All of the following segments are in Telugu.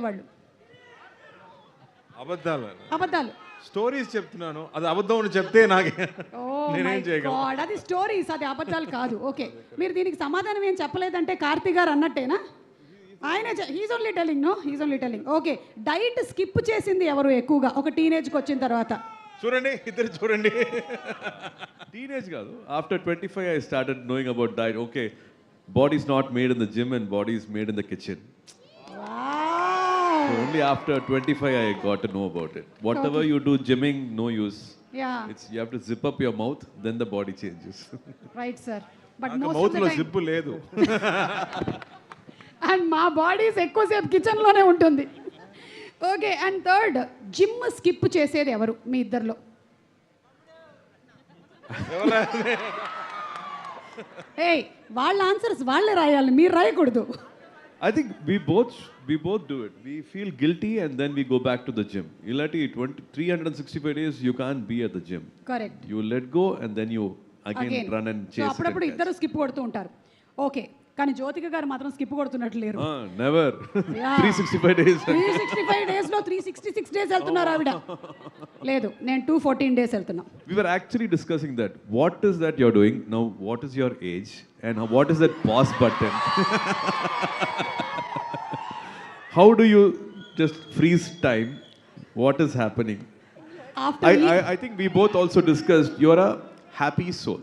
వాళ్ళు అబద్ధాలు అబద్ధాలు స్టోరీస్ చెప్తున్నాను, అది అబద్ధం అని చెప్తే నాకే ఓ నేనేం మై చేయగలను? గాడ్, అది స్టోరీస్, అది అబద్ధాలు కాదు. ఓకే, మీరు దీనికి సమాధానం ఏం చెప్పలేదంటే కార్తీ గారు అన్నట్టేనా? ఆయన he's only telling, no he's only telling. Okay, diet skip చేసింది ఎవరు ఎక్కువగా ఒక టీనేజ్కి వచ్చిన తర్వాత? చూడండి, ఇద్దరు చూడండి. Teenage కాదు, after 25 I started knowing about diet. Okay, body is not made in the gym and body is made in the kitchen. So only after 25 I got to know about it. Whatever you do gymming, no use. Yeah. It's you have to zip up your mouth, then the body changes. Right sir, but నాకు most of mouth the low time zip లేదు. అండ్ మా బాడీస్ ఎక్కువసేపు కిచెన్లోనే ఉంటుంది. Okay, and third, gym skip చేసేది ఎవరు మీ ఇద్దరిలో? ఏయ్, వాళ్ళ ఆన్సర్స్ వాళ్ళే రాయాలి, మీరు రాయకూడదు. I think we both do it. We feel guilty and then we go back to the gym. Ilati 365 days you can't be at the gym. Correct. You let go and then you again run and so chase it. అప్పుడప్పుడు and ఇద్దరు స్కిప్ కొడుతూ ఉంటారు. ఓకే, కానీ జ్యోతిక గారు మాత్రం స్కిప్ కొడుతున్నట్లు లేరు. Never. Yeah. 365 days. 365 days లో 366 డేస్ వెళ్తున్నారు ఆవిడ. లేదు, నేను 214 డేస్ వెళ్తున్నా. We were actually discussing that. What is that you're doing now? What is your age? And what is that pause button? How do you just freeze time? What is happening? After I think we both also discussed you're a happy soul.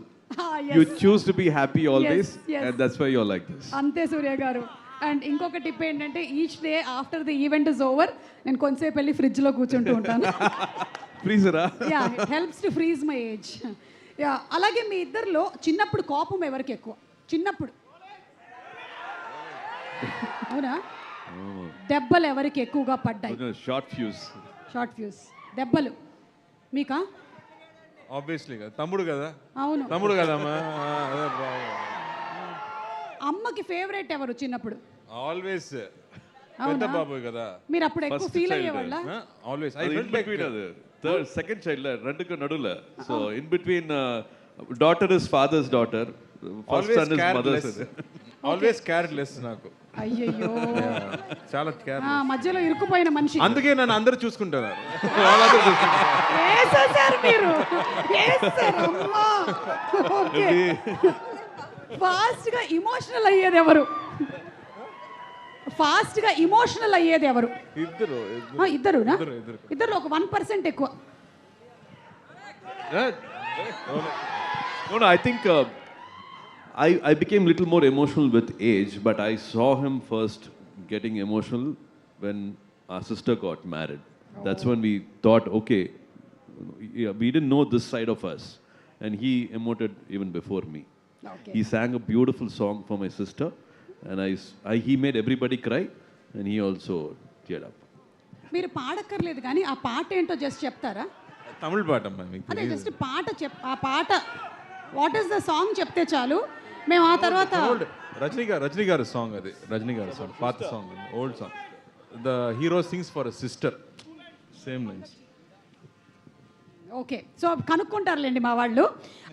yes. You choose to be happy always, yes. and that's why you're like this. అంతే సూర్య గారు. అండ్ ఇంకొక టిప్ ఏంటంటే, each day after the event is over నేను కొంతసేపు వెళ్ళి ఫ్రిడ్జ్లో కూర్చుంటూ ఉంటాను. Freezer, ah? Yeah, it helps to freeze my age. Yeah, అలాగే మీ ఇద్దరిలో చిన్నప్పుడు కోపం ఎవరికి ఎక్కువ? చిన్నప్పుడు అవునా? దెబ్బలు ఎవరికి ఎక్కువగా పడ్డాయి? Short fuse. షార్ట్ ఫ్యూస్ దెబ్బలు మీకా? ఆబ్వియస్లీ కదా, తమ్ముడు కదా. అవును. తమ్ముడు కదమ్మా. అమ్మకి ఫేవరెట్ ఎవరు చిన్నప్పుడు? ఆల్వేస్ అవునా? పెద్ద బాబు కదా. మీరు అప్పుడు ఎక్కువ First ఫీల్ child. అయ్యేవాళ్ళ? Always I In felt like between other. Third, second child, renduku nadula. So in between, daughter is father's daughter. First always son is mother's. Careless. Always careless నాకు. అయ్యయ్యో, చాలా కేర్. మధ్యలో ఇరుక్కుపోయిన మనిషి. అందుకే నన్ను అందరూ చూసుకుంటారు. వేసేసారు మీరు, వేసేసారు. అమ్మా. ఓకే, ఫాస్ట్ గా ఇమోషనల్ అయ్యేది ఎవరు? ఫాస్ట్ గా ఇమోషనల్ అయ్యేది ఎవరు? ఇద్దరు ఇద్దరునా? ఇద్దరు. ఇద్దరు ఒక 1% ఎక్కువ. No, I think I became little more emotional with age, but I saw him first getting emotional when our sister got married. That's when we thought, okay, yeah, we didn't know this side of us, and he emoted even before me. Okay, He sang a beautiful song for my sister, and he made everybody cry, and he also teared up. మీరు పాడక్కర్లేదు కానీ ఆ పాట ఏంటో జస్ట్ చెప్తారా? తమిళ పాట అమ్మా, మీకు అదే తెలీదు. జస్ట్ పాట ఆ పాట వాట్ ఈస్ ద సాంగ్ చెప్తే చాలు, మేము ఆ తర్వాత. ఓల్డ్ రజనీ గారి సాంగ్, అది రజనీ గారి సాంగ్, పాత song, old song. The hero sings for a sister, same lines. Okay, so కనుక్కుంటారులేండి మా వాళ్ళు.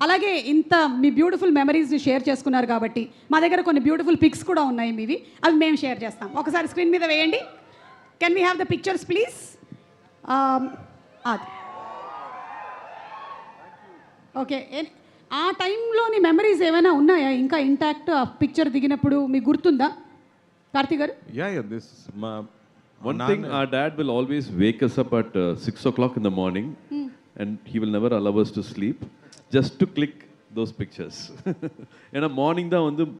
అలాగే ఇంత మీ బ్యూటిఫుల్ మెమరీస్ని షేర్ చేసుకున్నారు కాబట్టి మా దగ్గర కొన్ని బ్యూటిఫుల్ పిక్స్ కూడా ఉన్నాయి మీవి, అవి మేము షేర్ చేస్తాం. ఒకసారి స్క్రీన్ మీద వేయండి. Can we have the pictures please? అది ఓకే. ఆ టైంలోని మెమరీస్ ఏమైనా ఉన్నాయా ఇంకా ఇంటాక్ట్? ఆ పిక్చర్ దిగినప్పుడు మీకు గుర్తుందా కార్తీ గారు? యా దిస్ మా One thing, our dad will always wake us up at 6 o'clock in the morning, and he will never allow us to sleep, just to click those pictures. And a morning da vandu